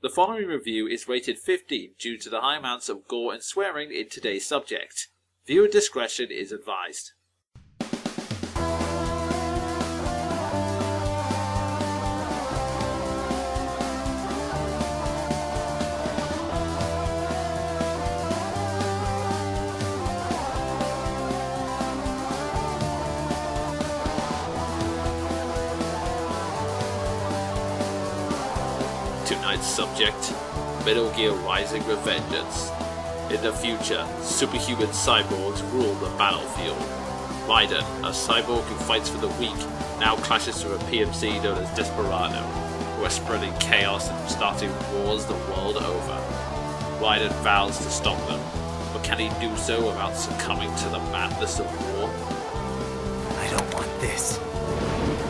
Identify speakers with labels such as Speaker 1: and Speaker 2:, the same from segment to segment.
Speaker 1: The following review is rated 15 due to the high amounts of gore and swearing in today's subject. Viewer discretion is advised. Tonight's subject, Metal Gear Rising Revengence. In the future, superhuman cyborgs rule the battlefield. Raiden, a cyborg who fights for the weak, now clashes through a PMC known as Desperado, who are spreading chaos and starting wars the world over. Raiden vows to stop them, but can he do so without succumbing to the madness of war?
Speaker 2: I don't want this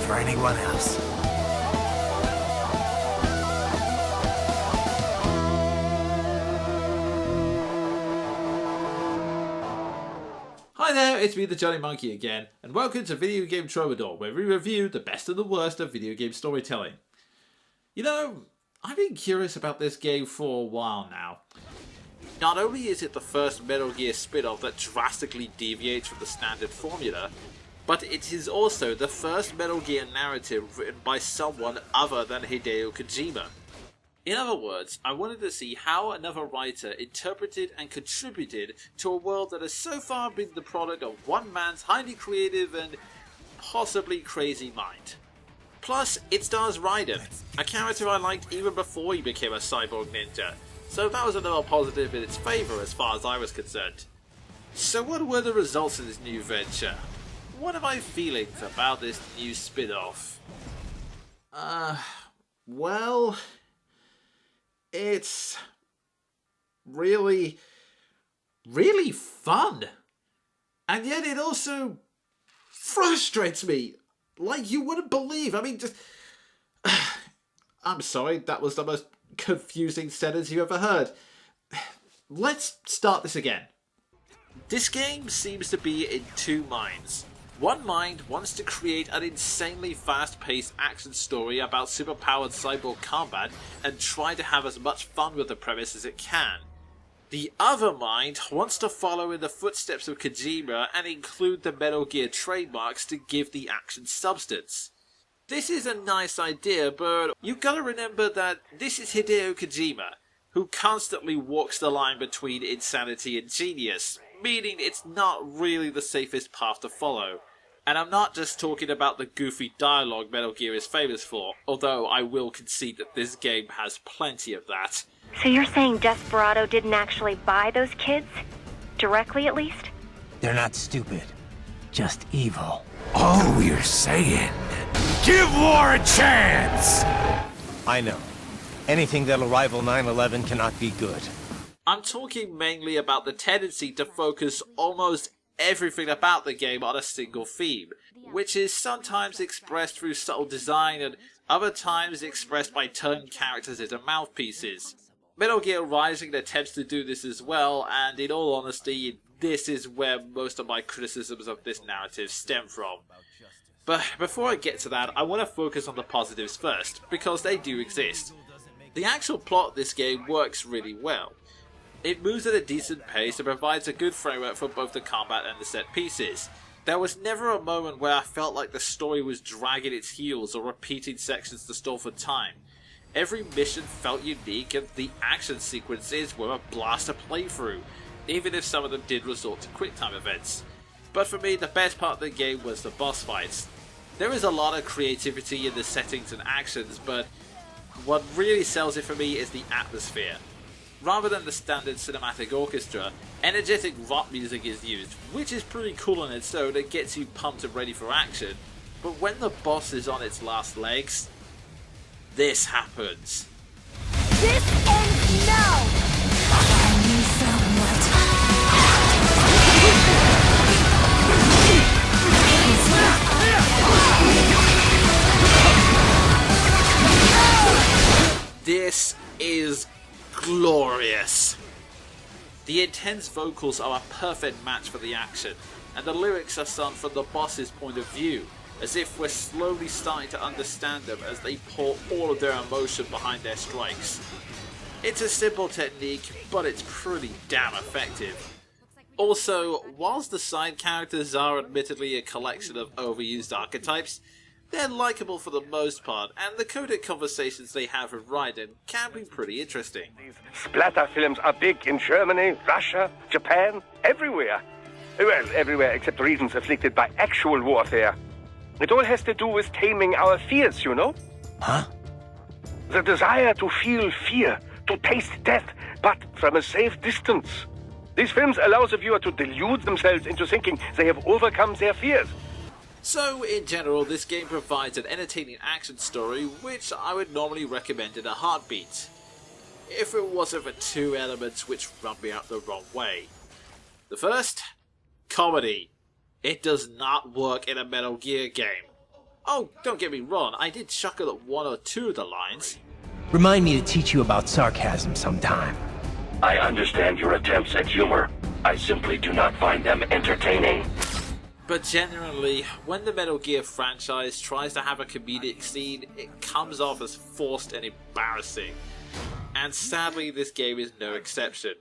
Speaker 2: for anyone else.
Speaker 1: Hi there, it's me the Jonin Monkey again, and welcome to Video Game Troubadour, where we review the best and the worst of video game storytelling. You know, I've been curious about this game for a while now. Not only is it the first Metal Gear spin-off that drastically deviates from the standard formula, but it is also the first Metal Gear narrative written by someone other than Hideo Kojima. In other words, I wanted to see how another writer interpreted and contributed to a world that has so far been the product of one man's highly creative and possibly crazy mind. Plus, it stars Raiden, a character I liked even before he became a cyborg ninja, so that was another positive in its favour as far as I was concerned. So what were the results of this new venture? What are my feelings about this new spin-off? Well... it's really fun. And yet it also frustrates me like you wouldn't believe. I mean, just... I'm sorry, that was the most confusing sentence you ever heard. Let's start this again. This game seems to be in two minds. One mind wants to create an insanely fast-paced action story about superpowered cyborg combat and try to have as much fun with the premise as it can. The other mind wants to follow in the footsteps of Kojima and include the Metal Gear trademarks to give the action substance. This is a nice idea, but you've got to remember that this is Hideo Kojima, who constantly walks the line between insanity and genius, meaning it's not really the safest path to follow. And I'm not just talking about the goofy dialogue Metal Gear is famous for, although I will concede that this game has plenty of that.
Speaker 3: So you're saying Desperado didn't actually buy those kids? Directly, at least?
Speaker 2: They're not stupid, just evil.
Speaker 4: All we're saying, give war a chance!
Speaker 2: I know. Anything that'll rival 9/11 cannot be good.
Speaker 1: I'm talking mainly about the tendency to focus almost everything about the game on a single theme, which is sometimes expressed through subtle design and other times expressed by turning characters into mouthpieces. Metal Gear Rising attempts to do this as well, and in all honesty, this is where most of my criticisms of this narrative stem from. But before I get to that, I want to focus on the positives first, because they do exist. The actual plot of this game works really well. It moves at a decent pace and provides a good framework for both the combat and the set pieces. There was never a moment where I felt like the story was dragging its heels or repeating sections to stall for time. Every mission felt unique and the action sequences were a blast to play through, even if some of them did resort to quick-time events. But for me, the best part of the game was the boss fights. There is a lot of creativity in the settings and actions, but what really sells it for me is the atmosphere. Rather than the standard cinematic orchestra, energetic rock music is used, which is pretty cool on its own and gets you pumped and ready for action. But when the boss is on its last legs, this happens.
Speaker 3: This ends now!
Speaker 1: This is glorious. The intense vocals are a perfect match for the action, and the lyrics are sung from the boss's point of view, as if we're slowly starting to understand them as they pour all of their emotion behind their strikes. It's a simple technique, but it's pretty damn effective. Also, whilst the side characters are admittedly a collection of overused archetypes, they're likeable for the most part, and the coded conversations they have with Raiden can be pretty interesting.
Speaker 5: Splatter films are big in Germany, Russia, Japan, everywhere. Well, everywhere except regions afflicted by actual warfare. It all has to do with taming our fears, you know?
Speaker 2: Huh?
Speaker 5: The desire to feel fear, to taste death, but from a safe distance. These films allow the viewer to delude themselves into thinking they have overcome their fears.
Speaker 1: So, in general, this game provides an entertaining action story, which I would normally recommend in a heartbeat, if it wasn't for two elements which rub me out the wrong way. The first? Comedy. It does not work in a Metal Gear game. Oh, don't get me wrong, I did chuckle at one or two of the lines.
Speaker 2: Remind me to teach you about sarcasm sometime.
Speaker 6: I understand your attempts at humor. I simply do not find them entertaining.
Speaker 1: But generally, when the Metal Gear franchise tries to have a comedic scene, it comes off as forced and embarrassing. And sadly, this game is no exception.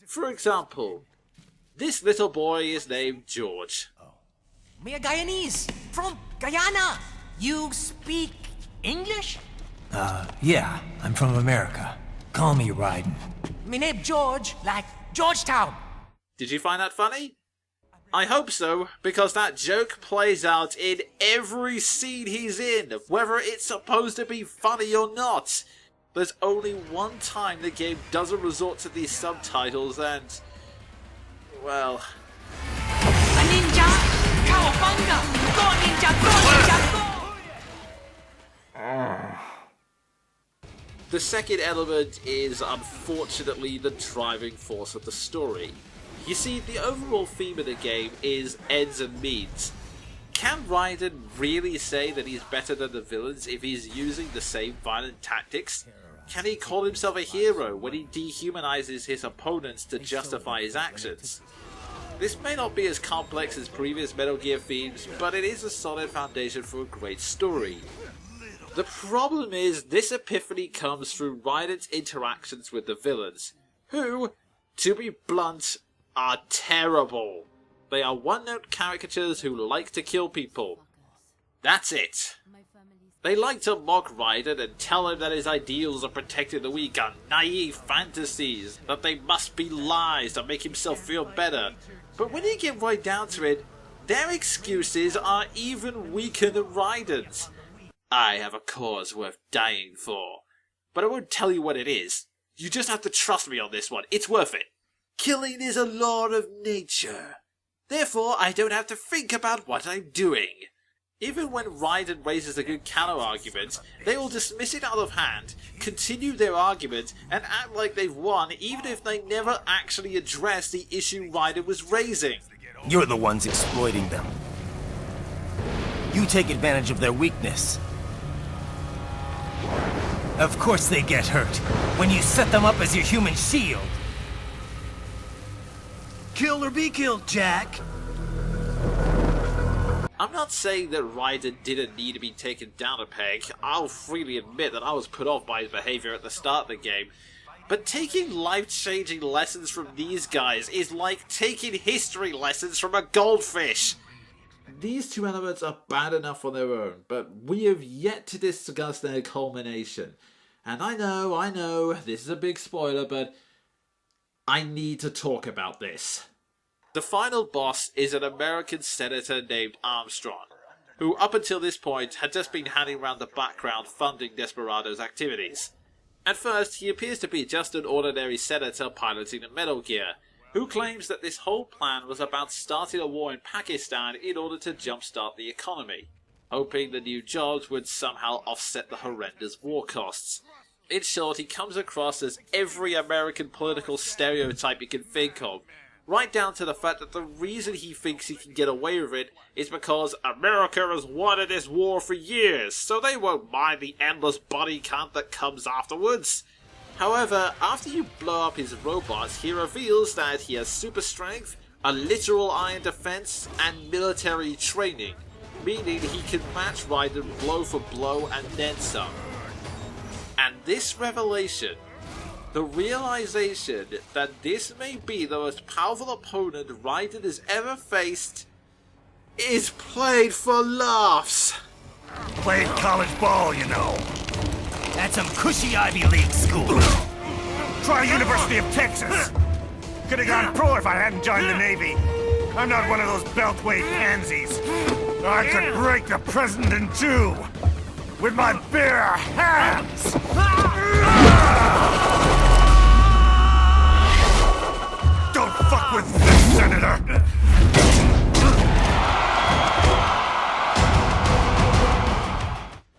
Speaker 1: For example, this little boy is named George.
Speaker 7: Me a Guyanese from Guyana. You speak English?
Speaker 2: Yeah, I'm from America. Call me Raiden.
Speaker 7: Me name George, like Georgetown.
Speaker 1: Did you find that funny? I hope so, because that joke plays out in every scene he's in, whether it's supposed to be funny or not. There's only one time the game doesn't resort to these subtitles and, well...
Speaker 7: A ninja, cowabunga, go ninja, go!
Speaker 1: The second element is, unfortunately, the driving force of the story. You see, the overall theme of the game is ends and means. Can Raiden really say that he's better than the villains if he's using the same violent tactics? Can he call himself a hero when he dehumanizes his opponents to justify his actions? This may not be as complex as previous Metal Gear themes, but it is a solid foundation for a great story. The problem is, this epiphany comes through Raiden's interactions with the villains, who, to be blunt, are terrible. They are one-note caricatures who like to kill people. That's it. They like to mock Raiden and tell him that his ideals of protecting the weak are naive fantasies, that they must be lies to make himself feel better. But when you get right down to it, their excuses are even weaker than Raiden's. I have a cause worth dying for, but I won't tell you what it is. You just have to trust me on this one. It's worth it. Killing is a law of nature. Therefore, I don't have to think about what I'm doing. Even when Raiden raises a good counter-argument, they will dismiss it out of hand, continue their argument, and act like they've won even if they never actually address the issue Raiden was raising.
Speaker 2: You're the ones exploiting them. You take advantage of their weakness. Of course they get hurt, when you set them up as your human shield. Kill or be killed, Jack!
Speaker 1: I'm not saying that Raiden didn't need to be taken down a peg. I'll freely admit that I was put off by his behavior at the start of the game. But taking life-changing lessons from these guys is like taking history lessons from a goldfish. These two elements are bad enough on their own, but we have yet to discuss their culmination. And I know, this is a big spoiler, but I need to talk about this. The final boss is an American senator named Armstrong, who up until this point had just been hanging around the background funding Desperado's activities. At first, he appears to be just an ordinary senator piloting a Metal Gear, who claims that this whole plan was about starting a war in Pakistan in order to jumpstart the economy, hoping the new jobs would somehow offset the horrendous war costs. In short, he comes across as every American political stereotype you can think of, right down to the fact that the reason he thinks he can get away with it is because America has wanted this war for years, so they won't mind the endless body count that comes afterwards. However, after you blow up his robots, he reveals that he has super strength, a literal iron defense, and military training, meaning he can match Raiden blow for blow and then some. And this revelation, the realization that this may be the most powerful opponent Raiden has ever faced, is played for laughs.
Speaker 2: Played college ball, you know. That's some cushy Ivy League school. Try University of Texas. Could have gone pro if I hadn't joined the Navy. I'm not one of those beltway pansies. I could break the president in two with my bare hands. Don't fuck with this, Senator.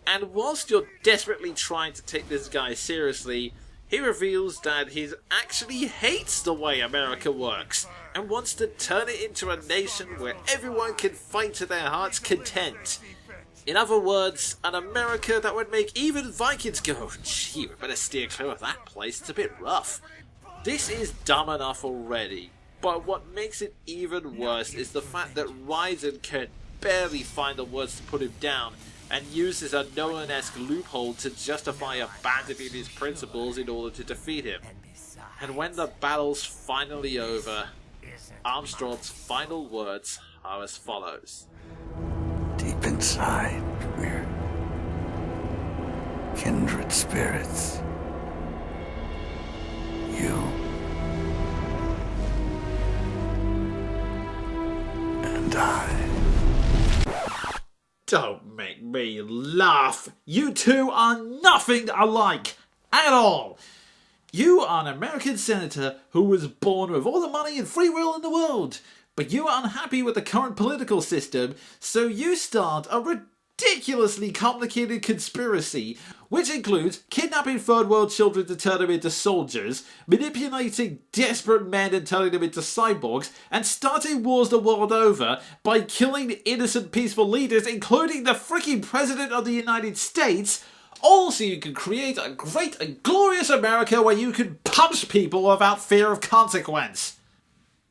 Speaker 1: And whilst you're desperately trying to take this guy seriously, he reveals that he actually hates the way America works and wants to turn it into a nation where everyone can fight to their heart's content. In other words, an America that would make even Vikings go, gee, we better steer clear of that place, it's a bit rough. This is dumb enough already, but what makes it even worse is the fact that Raiden can barely find the words to put him down, and uses a Nolan-esque loophole to justify abandoning his principles in order to defeat him. And when the battle's finally over, Armstrong's final words are as follows.
Speaker 8: Deep inside, we're kindred spirits. You and I.
Speaker 1: Don't make me laugh. You two are nothing alike at all. You are an American senator who was born with all the money and free will in the world, but you are unhappy with the current political system, so you start a ridiculously complicated conspiracy, which includes kidnapping third world children to turn them into soldiers, manipulating desperate men and turning them into cyborgs, and starting wars the world over by killing innocent peaceful leaders, including the freaking President of the United States, all so you can create a great and glorious America where you can punch people without fear of consequence.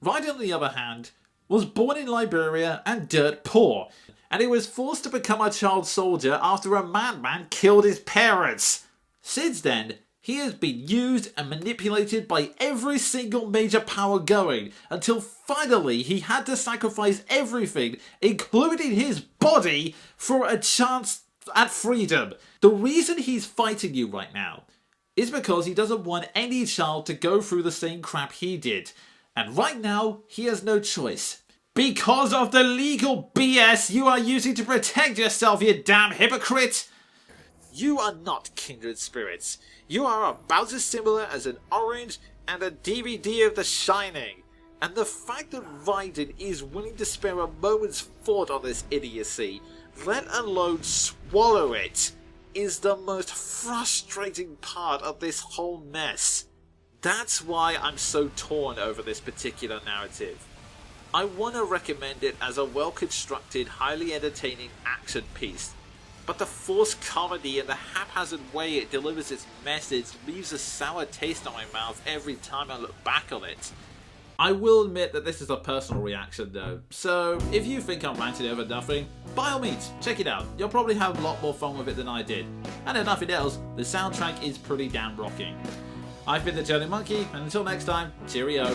Speaker 1: Raiden, on the other hand, was born in Liberia and dirt poor, and he was forced to become a child soldier after a madman killed his parents. Since then, he has been used and manipulated by every single major power going, until finally he had to sacrifice everything, including his body, for a chance at freedom. The reason he's fighting you right now is because he doesn't want any child to go through the same crap he did. And right now, he has no choice. Because of the legal BS you are using to protect yourself, you damn hypocrite! You are not kindred spirits. You are about as similar as an orange and a DVD of The Shining. And the fact that Raiden is willing to spare a moment's thought on this idiocy, let alone swallow it, is the most frustrating part of this whole mess. That's why I'm so torn over this particular narrative. I want to recommend it as a well-constructed, highly entertaining action piece, but the forced comedy and the haphazard way it delivers its message leaves a sour taste on my mouth every time I look back on it. I will admit that this is a personal reaction though, so if you think I'm ranting over nothing, by all means, check it out. You'll probably have a lot more fun with it than I did. And if nothing else, the soundtrack is pretty damn rocking. I've been the Jonin Monkey, and until next time, cheerio.